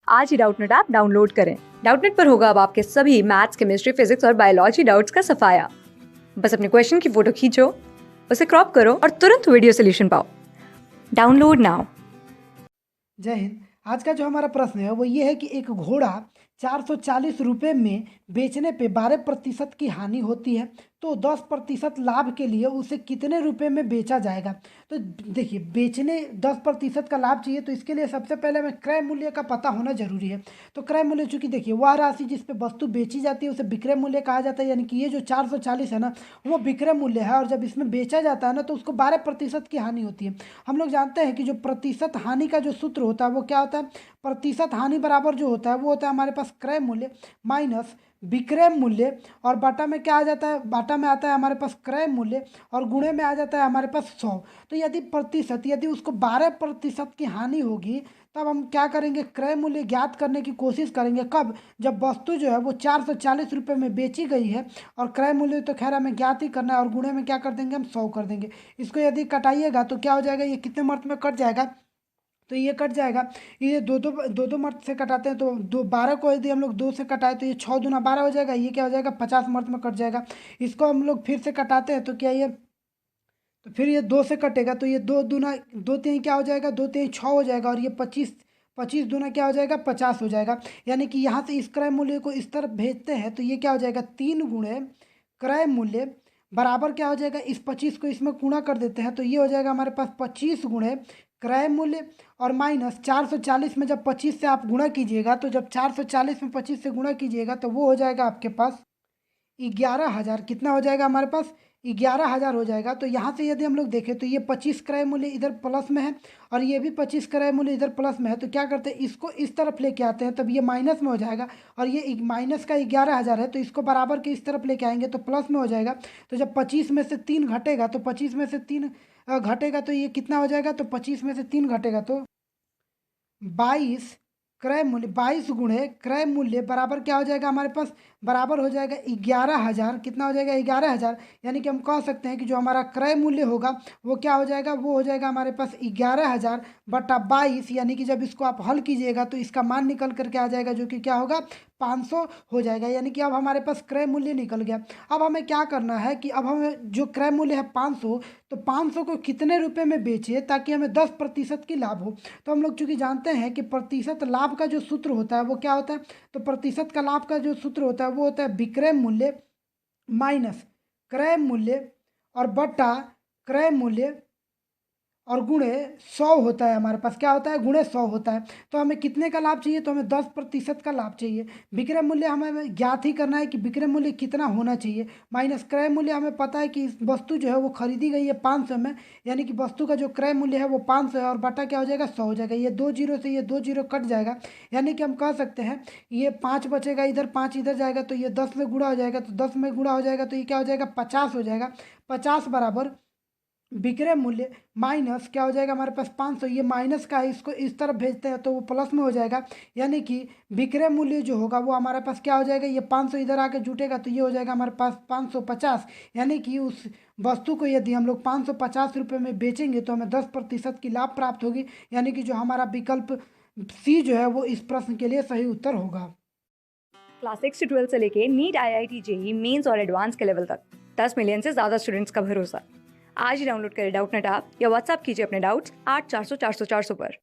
आज ही Doubtnut app download करें। Doubtnut पर होगा अब आपके सभी मैथ्स, केमिस्ट्री, फिजिक्स और बायोलॉजी डाउट्स का सफाया। बस अपने क्वेश्चन की फोटो खींचो, उसे क्रॉप करो और तुरंत वीडियो सोल्यूशन पाओ। Download now. जय हिंद। आज का जो हमारा प्रश्न है वो ये है कि एक घोड़ा 440 रुपये में बेचने पे 12% की हानि होती है, तो 10% लाभ के लिए उसे कितने रुपए में बेचा जाएगा। तो देखिए, बेचने 10% का लाभ चाहिए, तो इसके लिए सबसे पहले हमें क्रय मूल्य का पता होना जरूरी है। तो क्रय मूल्य, चूंकि देखिए वह राशि जिस पे वस्तु बेची जाती है उसे विक्रय मूल्य कहा जाता है, यानी कि ये जो 440 है ना, वो विक्रय मूल्य है, और जब इसमें बेचा जाता है ना तो उसको 12% की हानि होती है। हम लोग जानते हैं कि जो प्रतिशत हानि का जो सूत्र होता है वो क्या होता है, प्रतिशत हानि बराबर जो होता है वो होता है हमारे पास क्रय मूल्य माइनस विक्रय मूल्य, और बाटा में क्या आ जाता है, बाटा में आता है हमारे पास क्रय मूल्य, और गुणे में आ जाता है हमारे पास 100। तो यदि प्रतिशत, यदि उसको 12% की हानि होगी, तब हम क्या करेंगे, क्रय मूल्य ज्ञात करने की कोशिश करेंगे। कब? जब वस्तु जो है वो 440 रुपये में बेची गई है, और क्रय मूल्य तो खैर हमें ज्ञात ही करना है, और गुणे में क्या कर देंगे, हम 100 कर देंगे। इसको यदि कटाइएगा तो क्या हो जाएगा, ये कितने मर्त में कट जाएगा, तो ये कट जाएगा। ये दो दो मर्त से कटाते हैं, तो 12 को यदि हम लोग 2 से कटाए तो ये 6 दूना 12 हो जाएगा, ये क्या हो जाएगा, 50 मर्त में कट जाएगा। इसको हम लोग फिर से कटाते हैं, तो क्या ये, तो फिर ये 2 से कटेगा, तो ये 2 दूना 2 तीन क्या हो जाएगा, 2 तीन 6 हो जाएगा, और ये 25, 25 दूना क्या हो जाएगा, 50 हो जाएगा। यानी कि यहाँ से इस क्रय मूल्य को इस तरफ भेजते हैं, तो ये क्या हो जाएगा, 3 गुणे क्रय मूल्य बराबर क्या हो जाएगा, इस 25 को इसमें गुणा कर देते हैं, तो ये हो जाएगा हमारे पास 25 गुणे क्रय मूल्य, और माइनस 440 में जब 25 से आप गुणा कीजिएगा, तो जब 440 में 25 से गुणा कीजिएगा तो वो हो जाएगा आपके पास 11,000। कितना हो जाएगा हमारे पास, 11,000 हो जाएगा। तो यहाँ से यदि हम लोग देखें तो ये 25 क्रय मूल्य इधर प्लस में है, और ये भी 25 क्रय मूल्य इधर प्लस में है, तो क्या करते हैं, इसको इस तरफ लेके आते हैं, तब ये माइनस में हो जाएगा, और ये माइनस का 11,000 है, तो इसको बराबर के इस तरफ लेके आएंगे तो प्लस में हो जाएगा। तो जब 25 में से 3 घटेगा, तो 25 में से 3 घटेगा तो ये कितना हो जाएगा, तो 25 में से 3 घटेगा तो 22 क्रय मूल्य, 22 गुणे क्रय मूल्य बराबर क्या हो जाएगा हमारे पास, बराबर हो जाएगा 11,000। कितना हो जाएगा, 11,000। यानी कि हम कह सकते हैं कि जो हमारा क्रय मूल्य होगा वो क्या हो जाएगा, वो हो जाएगा हमारे पास 11,000 बटा 22। यानी कि जब इसको आप हल कीजिएगा तो इसका मान निकल करके आ जाएगा, जो कि क्या होगा, 500 हो जाएगा। यानी कि अब हमारे पास क्रय मूल्य निकल गया। अब हमें क्या करना है कि अब हमें जो क्रय मूल्य है 500, तो 500 को कितने रुपए में बेचे ताकि हमें 10% की लाभ हो। तो हम लोग चूंकि जानते हैं कि प्रतिशत लाभ का जो सूत्र होता है वो क्या होता है, तो प्रतिशत का लाभ का जो सूत्र होता है वो होता है विक्रय मूल्य माइनस क्रय मूल्य, और बटा क्रय मूल्य, और गुणे 100 होता है हमारे पास, क्या होता है, गुणे 100 होता है। तो हमें कितने का लाभ चाहिए, तो हमें 10% का लाभ चाहिए। विक्रय मूल्य हमें ज्ञात ही करना है कि विक्रय मूल्य कितना होना चाहिए, माइनस क्रय मूल्य हमें पता है कि वस्तु जो है वो खरीदी गई है 500 में, यानी कि वस्तु का जो क्रय मूल्य है वो 500 है, और बटा क्या हो जाएगा, 100 हो जाएगा। ये 2 जीरो से ये 2 जीरो कट जाएगा, यानी कि हम कह सकते हैं ये 5 बचेगा, इधर 5 इधर जाएगा, तो ये 10 में गुणा हो जाएगा, तो 10 में गुणा हो जाएगा तो ये क्या हो जाएगा, 50 हो जाएगा। 50 बराबर विक्रय मूल्य माइनस क्या हो जाएगा हमारे पास 500, ये माइनस का है, इसको इस तरफ भेजते हैं तो वो प्लस में हो जाएगा। यानी कि विक्रय मूल्य जो होगा वो हमारे पास क्या हो जाएगा, ये 500 इधर आके जुटेगा तो ये हो जाएगा हमारे पास 550। यानी कि उस वस्तु को यदि हम लोग 550 रुपये में बेचेंगे तो हमें 10% की लाभ प्राप्त होगी। यानी कि जो हमारा विकल्प सी जो है वो इस प्रश्न के लिए सही उत्तर होगा। क्लास 6 से 12 से लेके नीट, IIT, JEE मेंस और एडवांस के लेवल तक 10 मिलियन से ज्यादा स्टूडेंट्स का भरोसा। आज ही डाउनलोड करें डाउटनेट ऐप या व्हाट्सएप कीजिए अपने डाउट्स 8400 400 400 पर।